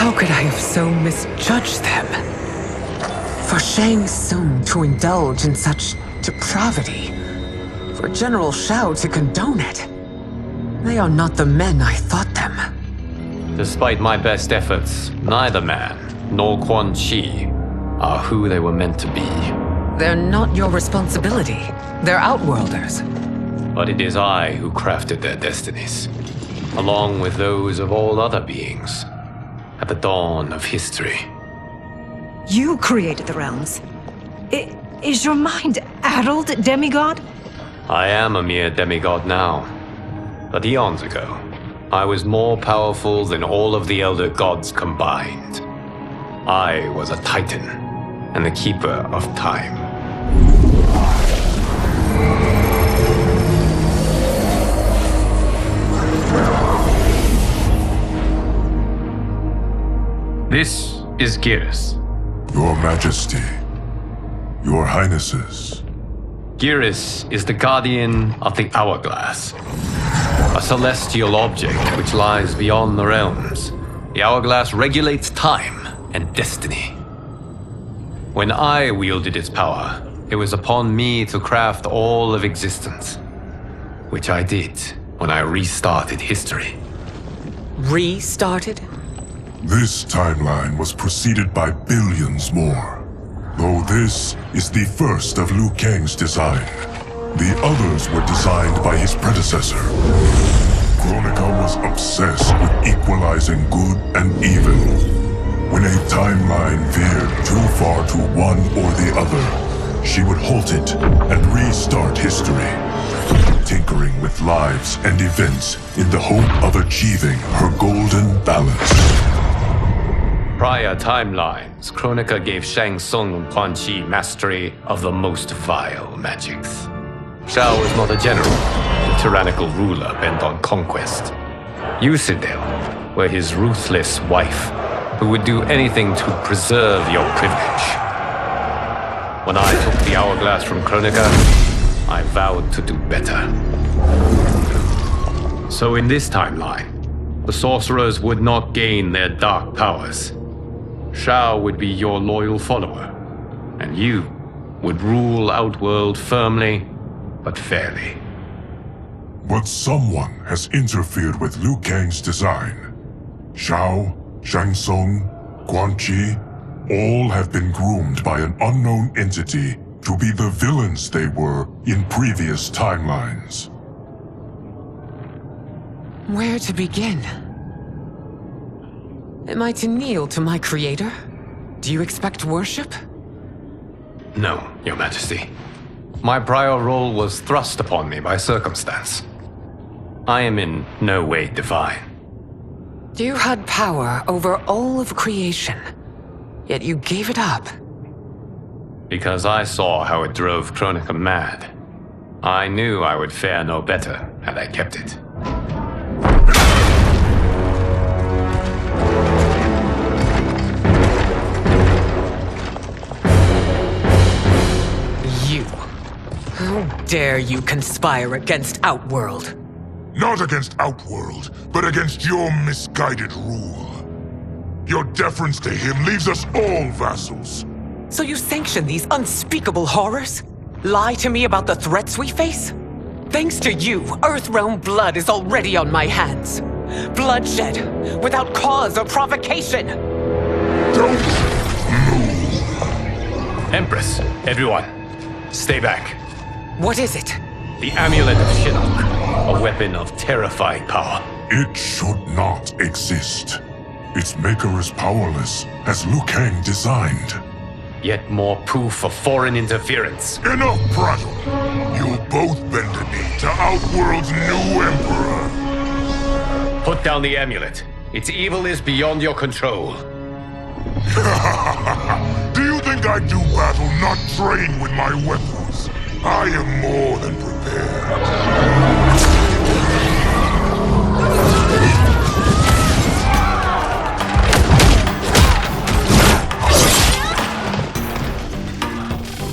How could I have so misjudged them? For Shang Tsung to indulge in such depravity, for General Shao to condone it, they are not the men I thought them. Despite my best efforts, neither man nor Quan Chi are who they were meant to be. They're not your responsibility. They're Outworlders. But it is I who crafted their destinies, along with those of all other beings, at the dawn of history. You created the realms. Is your mind addled, demigod? I am a mere demigod now, but eons ago, I was more powerful than all of the Elder Gods combined. I was a Titan, and the Keeper of Time. This is Geras. Your Majesty, Your Highnesses. Geras is the guardian of the Hourglass, a celestial object which lies beyond the realms. The Hourglass regulates time and destiny. When I wielded its power, it was upon me to craft all of existence, which I did when I restarted history. Restarted? This timeline was preceded by billions more. Though this is the first of Liu Kang's design, the others were designed by his predecessor. Kronika was obsessed with equalizing good and evil. When a timeline veered too far to one or the other, she would halt it and restart history, tinkering with lives and events in the hope of achieving her golden balance. Prior timelines, Kronika gave Shang Tsung and Quan Chi mastery of the most vile magics. Shao was not a general, a tyrannical ruler bent on conquest. You, Citadel, were his ruthless wife, who would do anything to preserve your privilege. When I took the Hourglass from Kronika, I vowed to do better. So in this timeline, the sorcerers would not gain their dark powers. Shao would be your loyal follower, and you would rule Outworld firmly, but fairly. But someone has interfered with Liu Kang's design. Shao, Shang Tsung, Quan Chi, all have been groomed by an unknown entity to be the villains they were in previous timelines. Where to begin? Am I to kneel to my creator? Do you expect worship? No, Your Majesty. My prior role was thrust upon me by circumstance. I am in no way divine. You had power over all of creation, yet you gave it up. Because I saw how it drove Kronika mad. I knew I would fare no better had I kept it. You. How dare you conspire against Outworld? Not against Outworld, but against your misguided rule. Your deference to him leaves us all vassals. So you sanction these unspeakable horrors? Lie to me about the threats we face? Thanks to you, Earthrealm blood is already on my hands. Bloodshed, without cause or provocation. Don't move. Empress, everyone, stay back. What is it? The Amulet of Shinnok, a weapon of terrifying power. It should not exist. Its maker is powerless, as Liu Kang designed. Yet more proof of foreign interference. Enough prattle! You'll both bend a knee to Outworld's new emperor. Put down the amulet. Its evil is beyond your control. Do you think I do battle not trained with my weapons? I am more than prepared.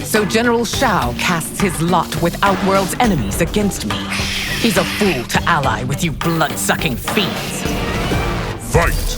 So General Shao casts his lot with Outworld's enemies against me. He's a fool to ally with you blood-sucking fiends. Fight!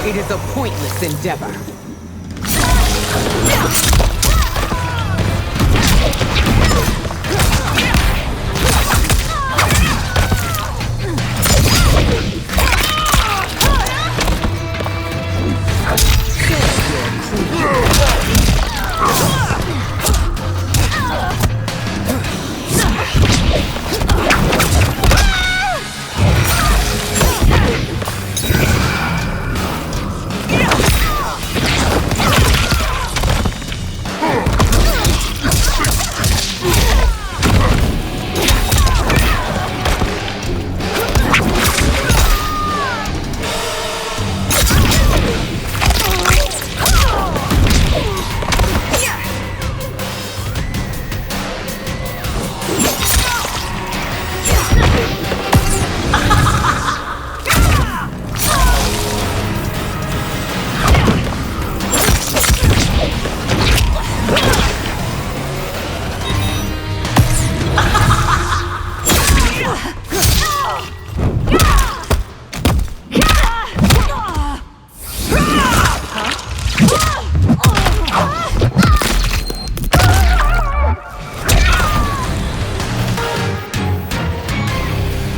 It is a pointless endeavor.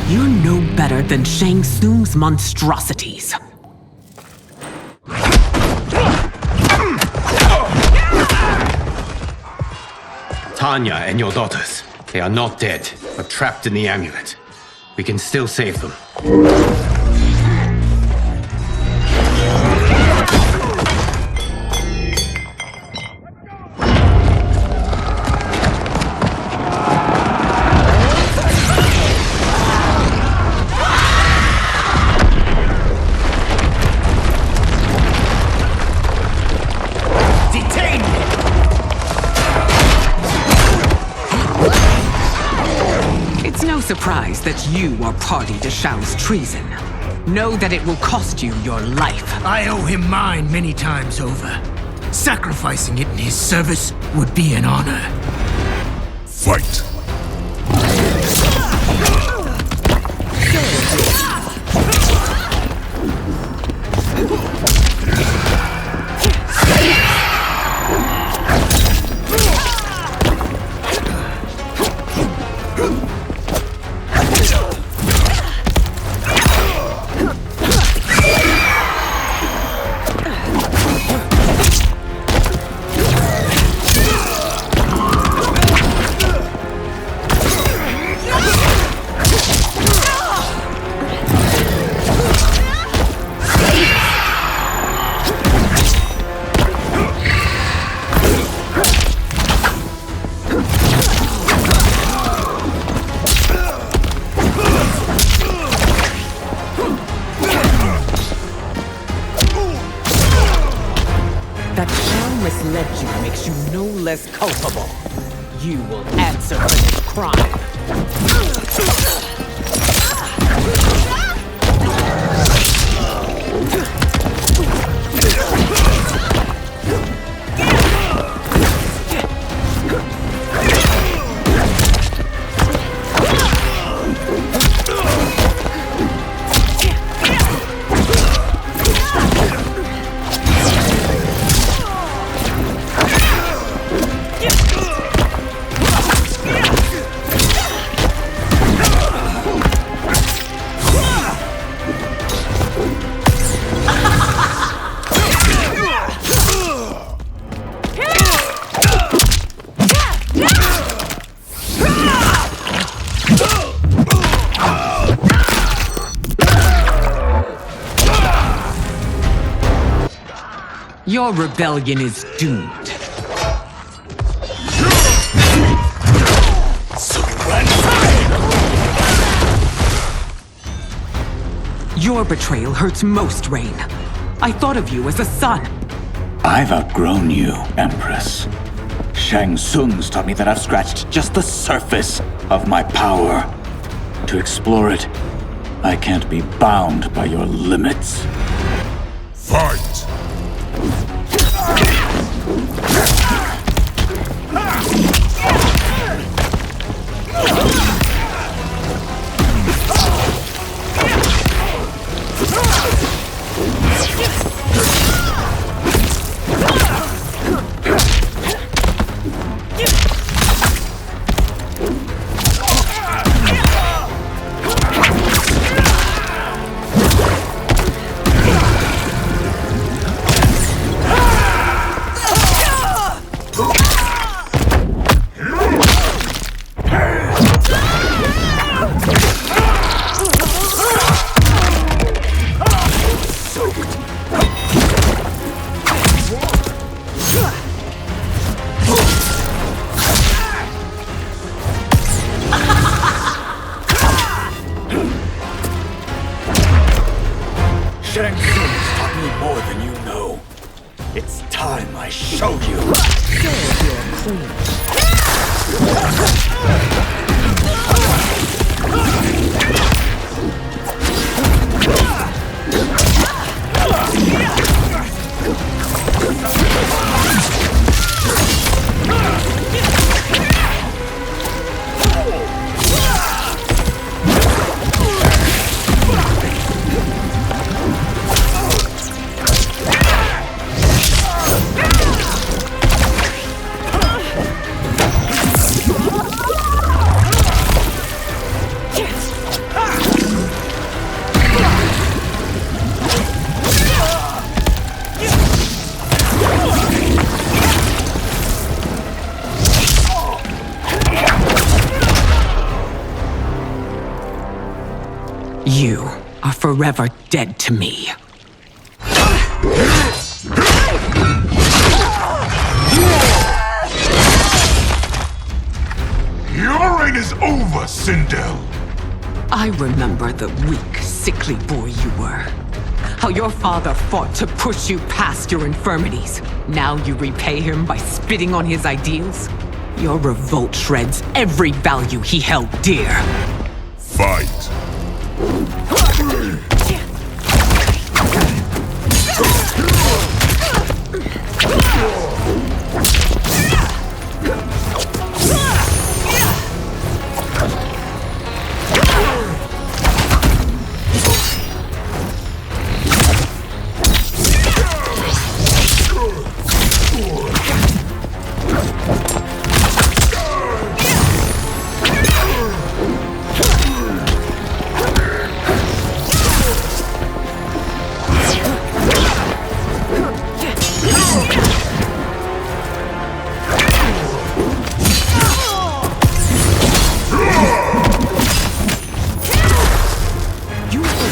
You're no better than Shang Tsung's monstrosities. Tanya and your daughters, they are not dead, but trapped in the amulet. We can still save them. It's no surprise that you are party to Shao's treason. Know that it will cost you your life. I owe him mine many times over. Sacrificing it in his service would be an honor. Fight! That Shao misled you makes you no less culpable. You will answer for this crime. Your rebellion is doomed. Your betrayal hurts most, Rain. I thought of you as a son. I've outgrown you, Empress. Shang Tsung's taught me that I've scratched just the surface of my power. To explore it, I can't be bound by your limits. Fight! Shang Tsung's taught me more than you know. It's time I showed you. You are forever dead to me. Your reign is over, Sindel! I remember the weak, sickly boy you were. How your father fought to push you past your infirmities. Now you repay him by spitting on his ideals? Your revolt shreds every value he held dear. Fight!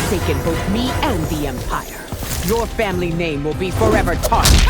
Forsaken both me and the Empire. Your family name will be forever tarnished.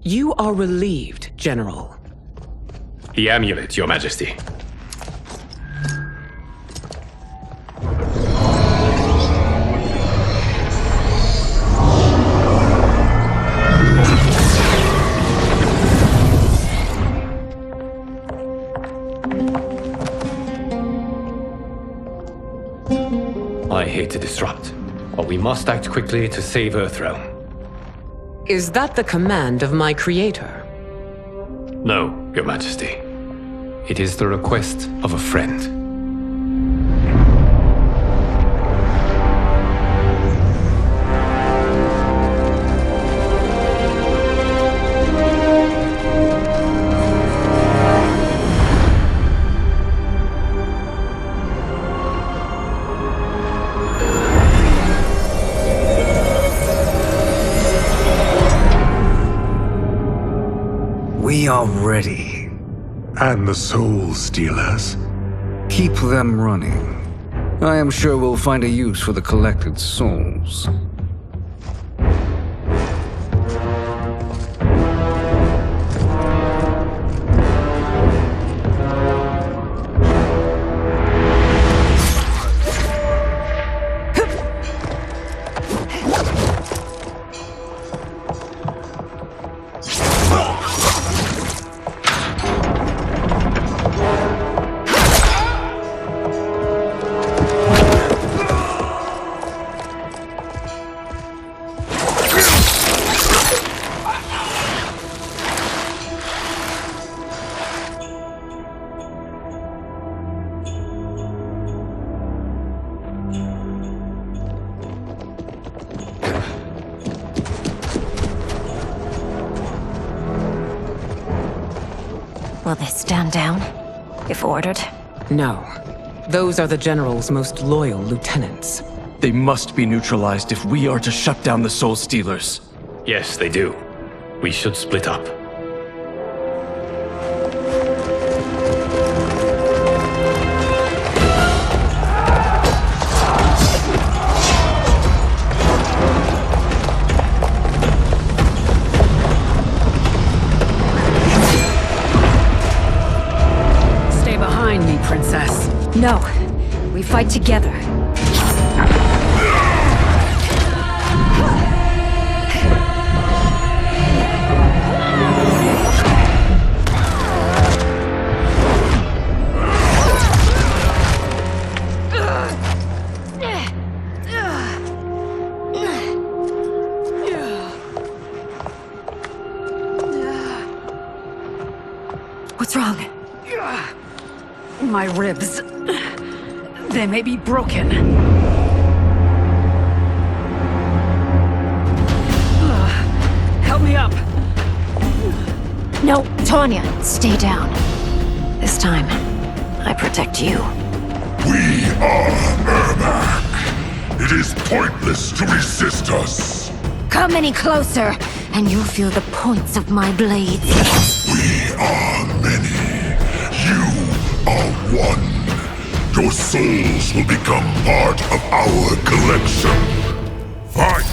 You are relieved, General. The amulet, Your Majesty. I hate to disrupt, but we must act quickly to save Earthrealm. Is that the command of my creator? No, Your Majesty. It is the request of a friend. We are ready. And the Soul Stealers? Keep them running. I am sure we'll find a use for the collected souls. Will they stand down, if ordered? No. Those are the General's most loyal lieutenants. They must be neutralized if we are to shut down the Soul Stealers. Yes, they do. We should split up. Stay behind me, Princess. No. We fight together. What's wrong? My ribs. They may be broken. Help me up. No, Tanya, stay down. This time, I protect you. We are Ermac. It is pointless to resist us. Come any closer, and you'll feel the points of my blades. We are many. You are one. Your souls will become part of our collection. Fight!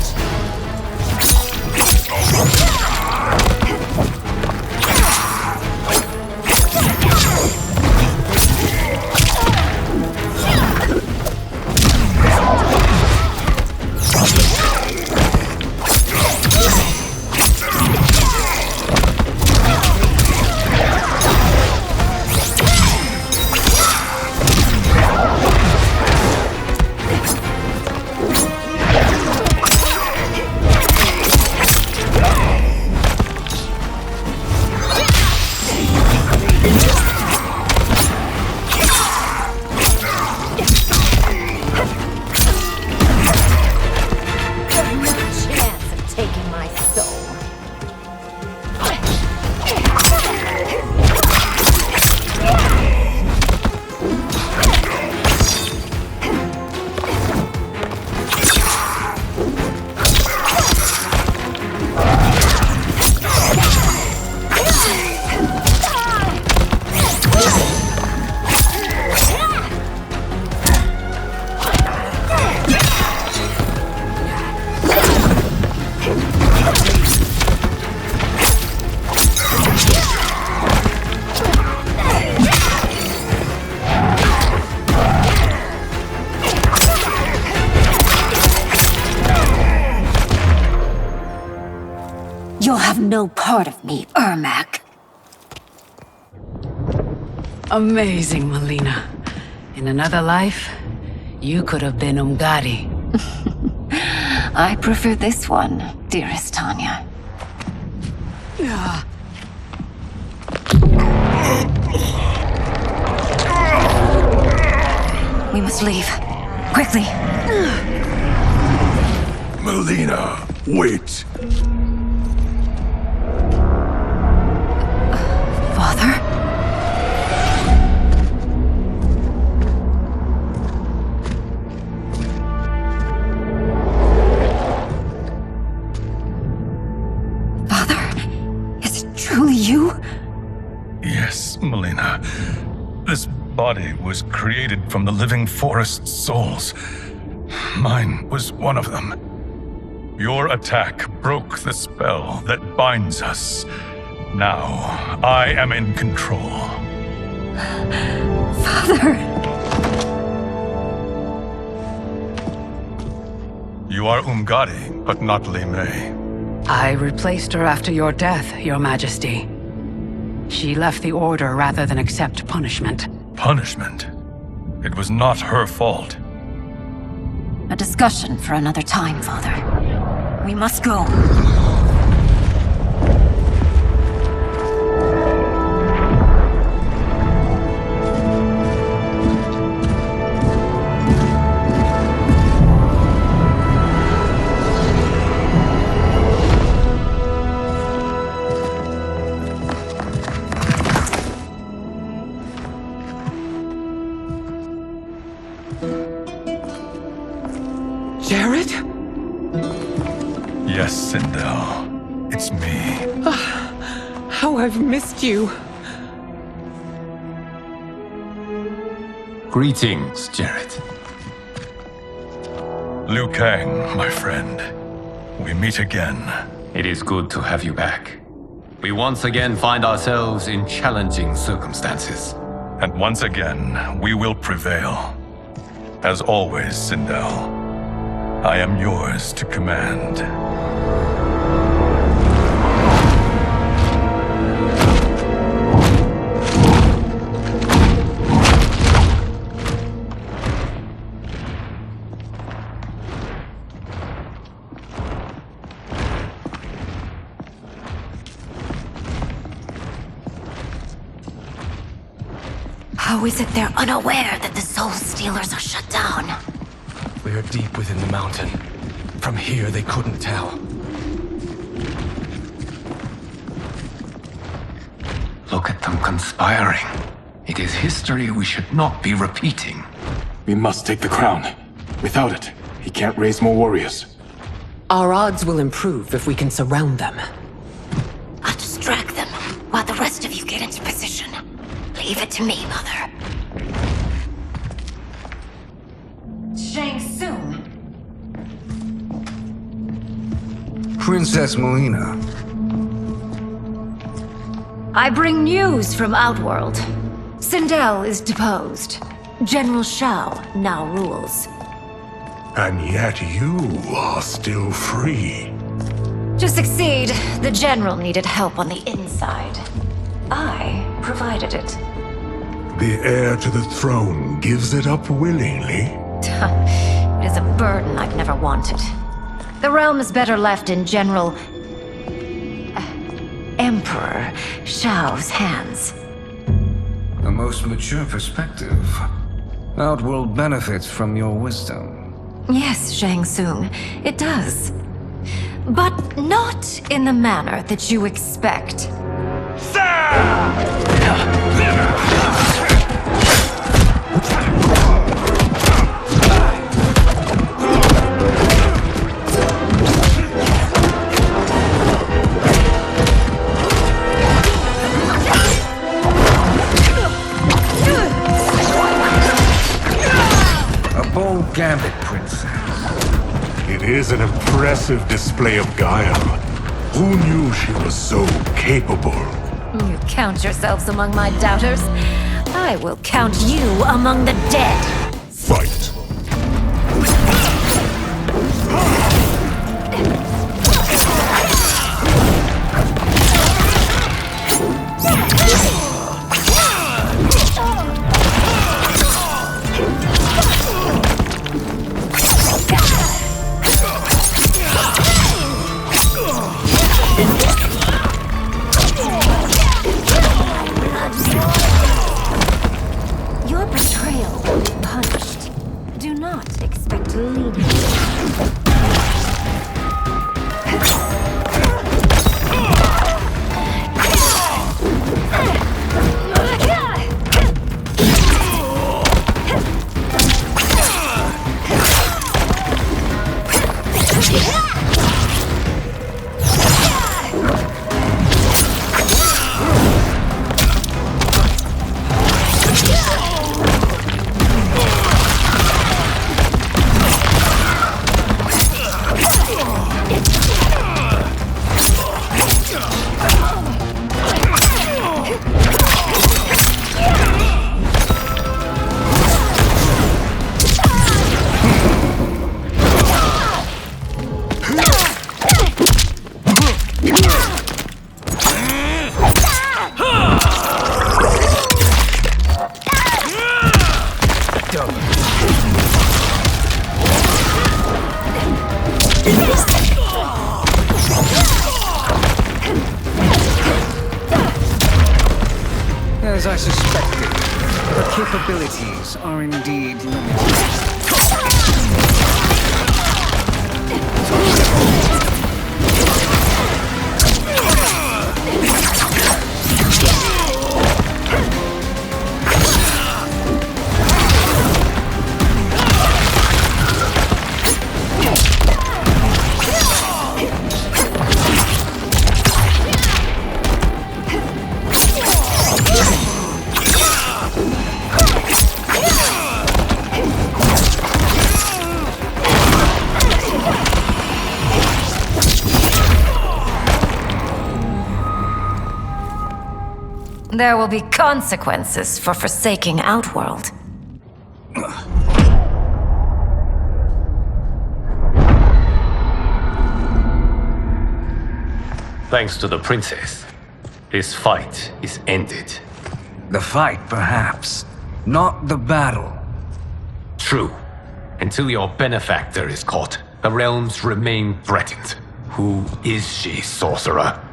You'll have no part of me, Ermac. Amazing, Melina. In another life, You could have been Umgadi. I prefer this one, dearest Tanya. We must leave. Quickly. Melina, wait. Father? Father? Is it truly you? Yes, Melina. This body was created from the living forest's souls. Mine was one of them. Your attack broke the spell that binds us. Now, I am in control. Father! You are Umgadi, but not Li Mei. I replaced her after your death, Your Majesty. She left the Order rather than accept punishment. Punishment? It was not her fault. A discussion for another time, Father. We must go. Jared? Yes, Sindel. It's me. How I've missed you. Greetings, Jared. Liu Kang, my friend. We meet again. It is good to have you back. We once again find ourselves in challenging circumstances. And once again, we will prevail. As always, Sindel, I am yours to command. How is it they're unaware that the Soul Stealers are shut down? We are deep within the mountain. From here, they couldn't tell. Look at them conspiring. It is history we should not be repeating. We must take the crown. Without it, he can't raise more warriors. Our odds will improve if we can surround them. I'll distract them while the rest of you get into position. Leave it to me, Mother. Shang Tsung. Princess Melina. I bring news from Outworld. Sindel is deposed. General Shao now rules. And yet you are still free. To succeed, the General needed help on the inside. I provided it. The heir to the throne gives it up willingly. It is a burden I've never wanted. The realm is better left in General... Emperor Shao's hands. A most mature perspective. Outworld benefits from your wisdom. Yes, Shang Tsung, it does. But not in the manner that you expect. A bold gambit, princess. It is an impressive display of guile. Who knew she was so capable? You count yourselves among my doubters. I will count you among the dead. Fight! not expect to lead. As I suspected, her capabilities are indeed limited. There will be consequences for forsaking Outworld. Thanks to the princess, this fight is ended. The fight, perhaps. Not the battle. True. Until your benefactor is caught, the realms remain threatened. Who is she, sorcerer?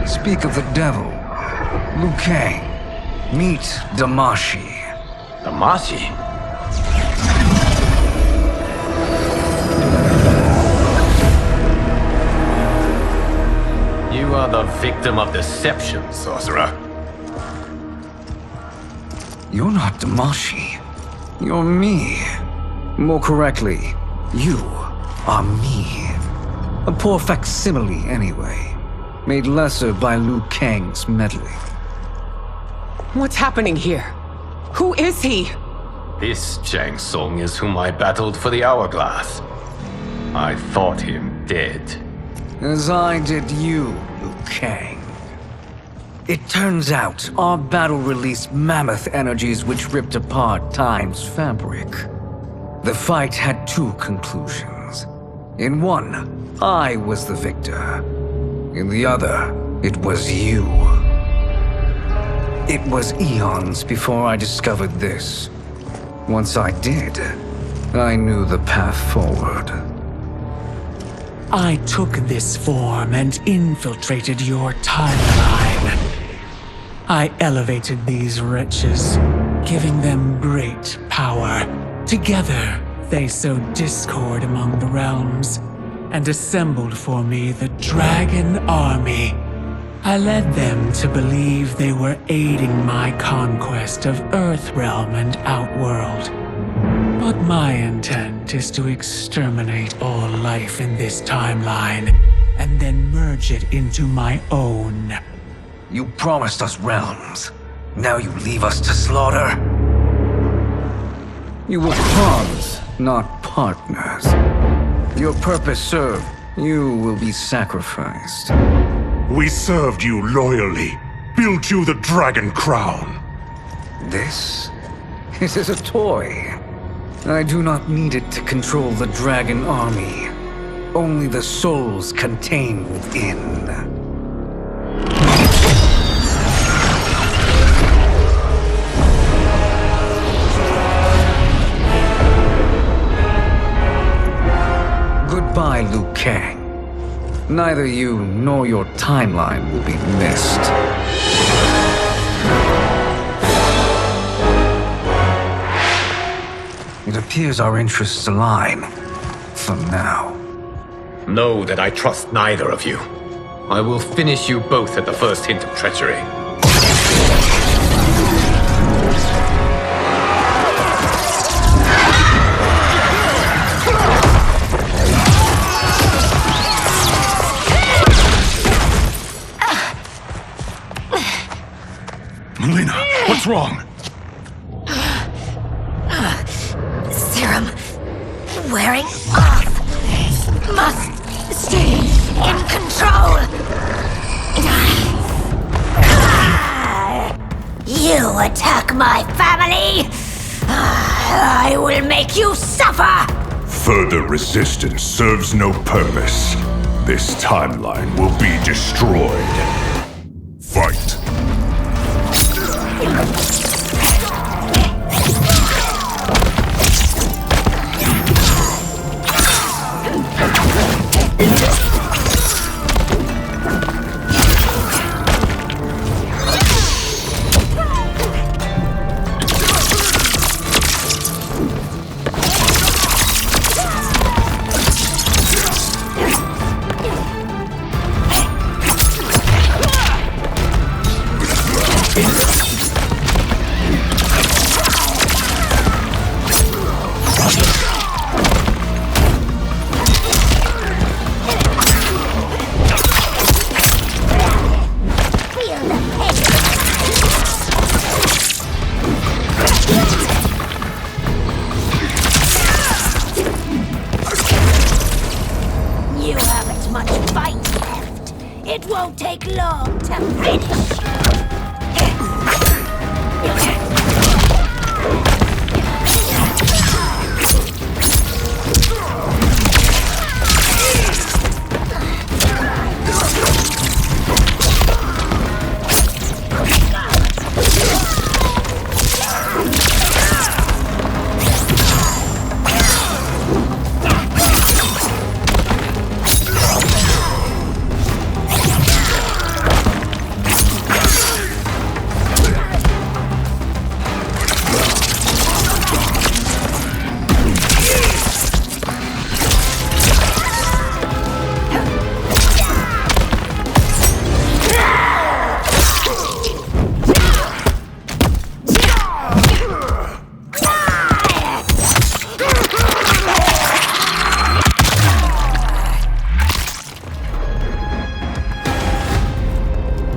Speak of the devil. Liu Kang. Meet Damashi. Damashi? You are the victim of deception, sorcerer. You're not Damashi. You're me. More correctly, you are me. A poor facsimile, anyway. Made lesser by Liu Kang's meddling. What's happening here? Who is he? This Shang Tsung is whom I battled for the Hourglass. I thought him dead. As I did you, Liu Kang. It turns out our battle released mammoth energies which ripped apart time's fabric. The fight had two conclusions. In one, I was the victor. In the other, it was you. It was eons before I discovered this. Once I did, I knew the path forward. I took this form and infiltrated your timeline. I elevated these wretches, giving them great power. Together, they sowed discord among the realms and assembled for me the Dragon Army. I led them to believe they were aiding my conquest of Earthrealm and Outworld. But my intent is to exterminate all life in this timeline and then merge it into my own. You promised us realms. Now you leave us to slaughter? You were pawns, not partners. Your purpose served. You will be sacrificed. We served you loyally, built you the Dragon Crown. This is a toy. I do not need it to control the Dragon Army. Only the souls contained within. Goodbye, Liu Kang. neither you nor your timeline will be missed. It appears our interests align. For now. Know that I trust neither of you. I will finish you both at the first hint of treachery. Melina, what's wrong? Serum wearing off. Must stay in control. You attack my family. I will make you suffer. Further resistance serves no purpose. This timeline will be destroyed. Fight. It won't take long to finish.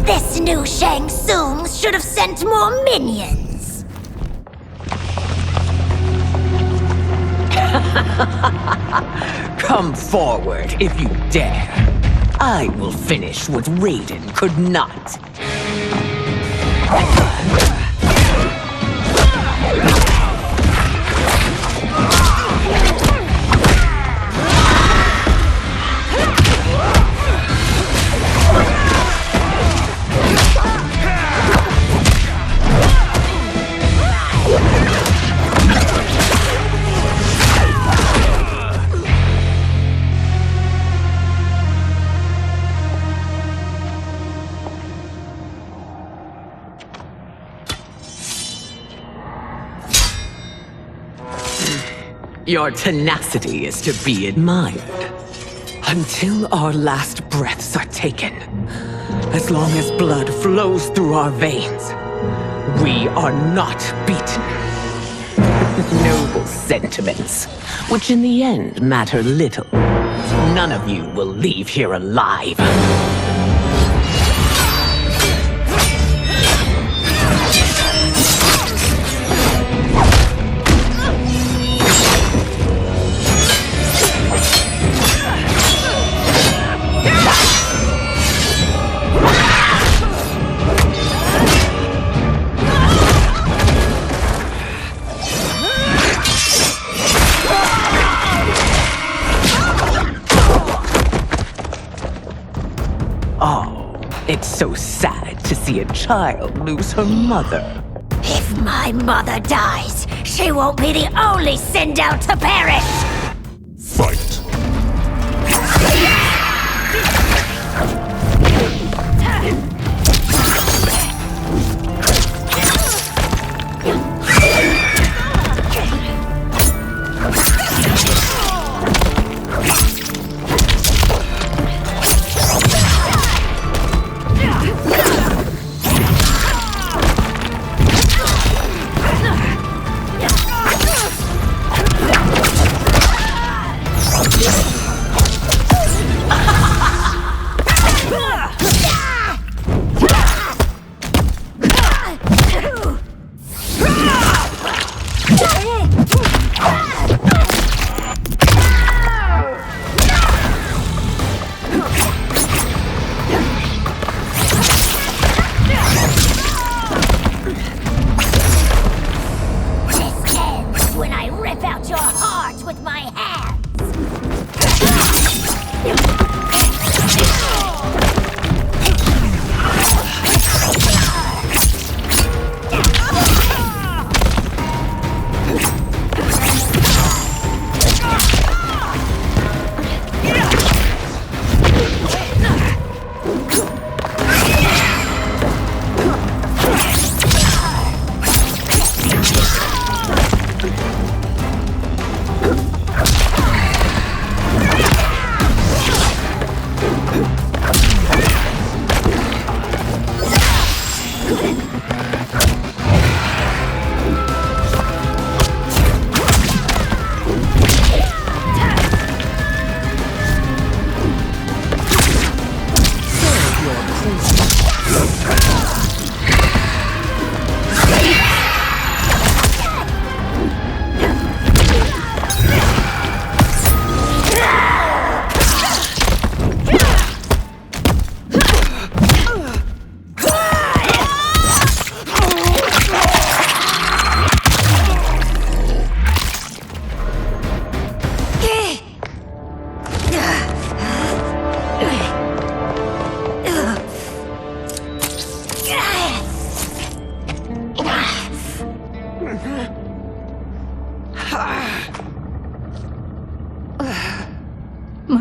This new Shang Tsung should have sent more minions. Come forward if you dare. I will finish what Raiden could not. Your tenacity is to be admired. Until our last breaths are taken, as long as blood flows through our veins, we are not beaten. Noble sentiments, which in the end matter little. None of you will leave here alive. It's so sad to see a child lose her mother. If my mother dies, she won't be the only Sindel to perish! Fight!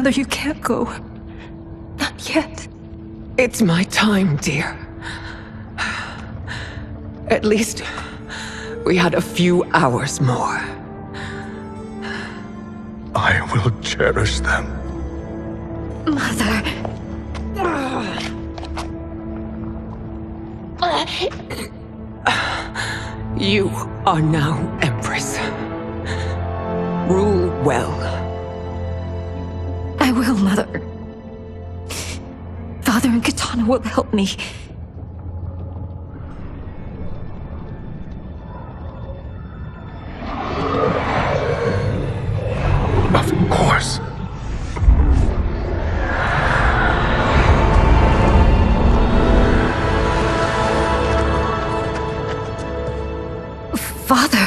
Mother, you can't go. Not yet. It's my time, dear. At least we had a few hours more. I will cherish them. Mother. You are now Empress. Rule well. I will, Mother. Father and Katana will help me. Of course. Father,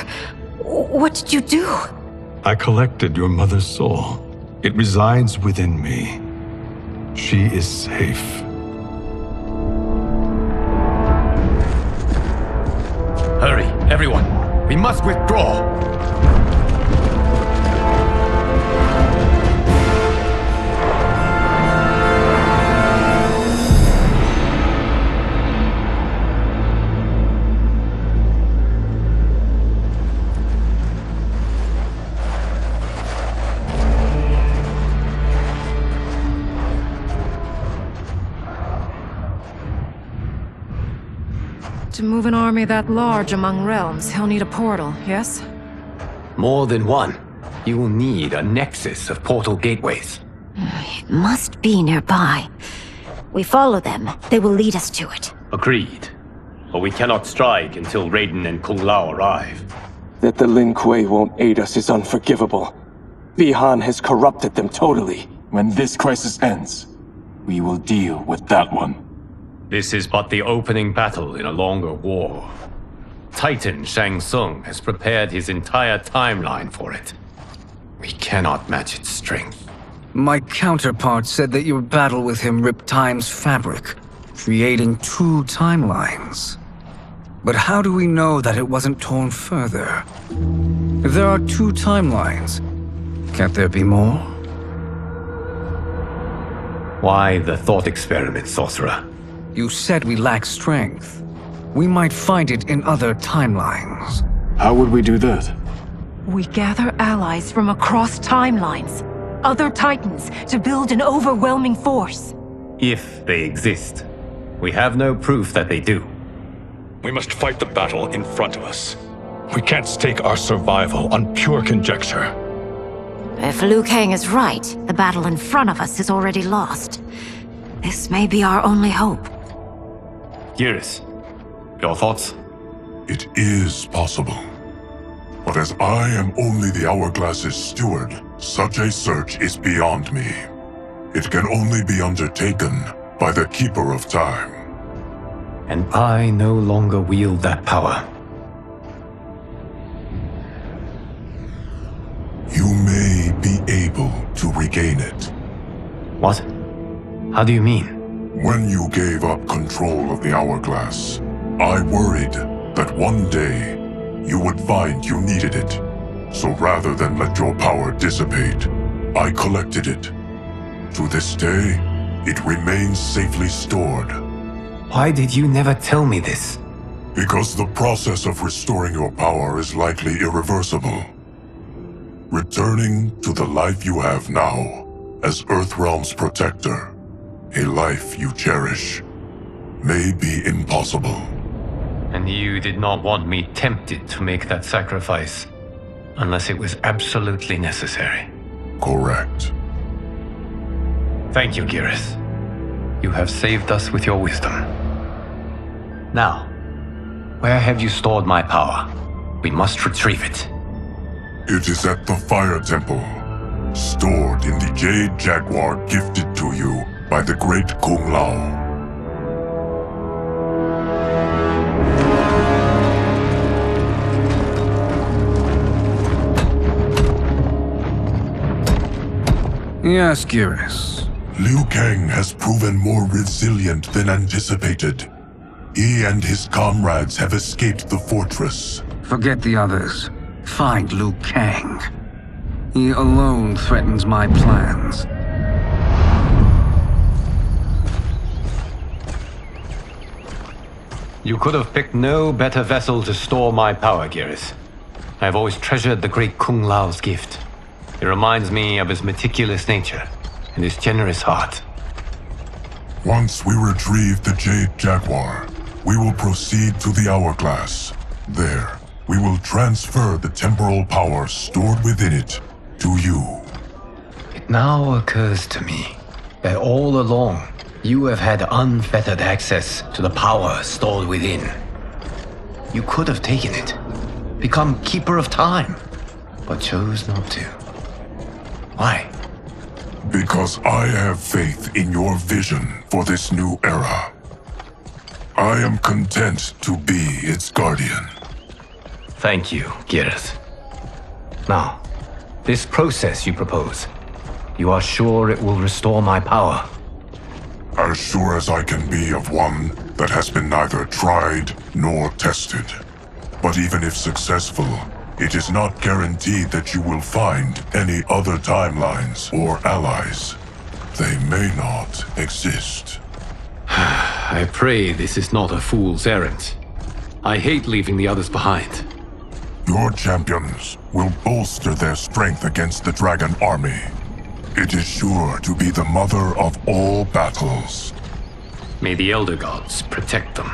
what did you do? I collected your mother's soul. It resides within me. She is safe. Hurry, everyone. We must withdraw. To move an army that large among realms, he'll need a portal, yes? More than one. You will need a nexus of portal gateways. It must be nearby. We follow them, they will lead us to it. Agreed. But we cannot strike until Raiden and Kung Lao arrive. That the Lin Kuei won't aid us is unforgivable. Bihan has corrupted them totally. When this crisis ends, we will deal with that one. This is but the opening battle in a longer war. Titan Shang Tsung has prepared his entire timeline for it. We cannot match its strength. My counterpart said that your battle with him ripped time's fabric, creating two timelines. But how do we know that it wasn't torn further? If there are two timelines, can't there be more? Why the thought experiment, sorcerer? You said we lack strength. We might find it in other timelines. How would we do that? We gather allies from across timelines, other titans, to build an overwhelming force. If they exist. We have no proof that they do. We must fight the battle in front of us. We can't stake our survival on pure conjecture. If Liu Kang is right, the battle in front of us is already lost. This may be our only hope. Geras, your thoughts? It is possible. But as I am only the Hourglass's steward, such a search is beyond me. It can only be undertaken by the Keeper of Time. And I no longer wield that power. You may be able to regain it. What? How do you mean? When you gave up control of the Hourglass, I worried that one day you would find you needed it. So rather than let your power dissipate, I collected it. To this day, it remains safely stored. Why did you never tell me this? Because the process of restoring your power is likely irreversible. Returning to the life you have now, as Earthrealm's protector, a life you cherish, may be impossible. And you did not want me tempted to make that sacrifice, unless it was absolutely necessary. Correct. Thank you, Geras. You have saved us with your wisdom. Now, where have you stored my power? We must retrieve it. It is at the Fire Temple, stored in the Jade Jaguar gifted to you by the great Kung Lao. Yes, Geras. Liu Kang has proven more resilient than anticipated. He and his comrades have escaped the fortress. Forget the others. Find Liu Kang. He alone threatens my plans. You could have picked no better vessel to store my power, Gareth. I have always treasured the great Kung Lao's gift. It reminds me of his meticulous nature and his generous heart. Once we retrieve the Jade Jaguar, we will proceed to the Hourglass. There, we will transfer the temporal power stored within it to you. It now occurs to me that all along, you have had unfettered access to the power stored within. You could have taken it, become Keeper of Time, but chose not to. Why? Because I have faith in your vision for this new era. I am content to be its guardian. Thank you, Gareth. Now, this process you propose, you are sure it will restore my power? As sure as I can be of one that has been neither tried nor tested. But even if successful, it is not guaranteed that you will find any other timelines or allies. They may not exist. I pray this is not a fool's errand. I hate leaving the others behind. Your champions will bolster their strength against the Dragon Army. It is sure to be the mother of all battles. May the Elder Gods protect them.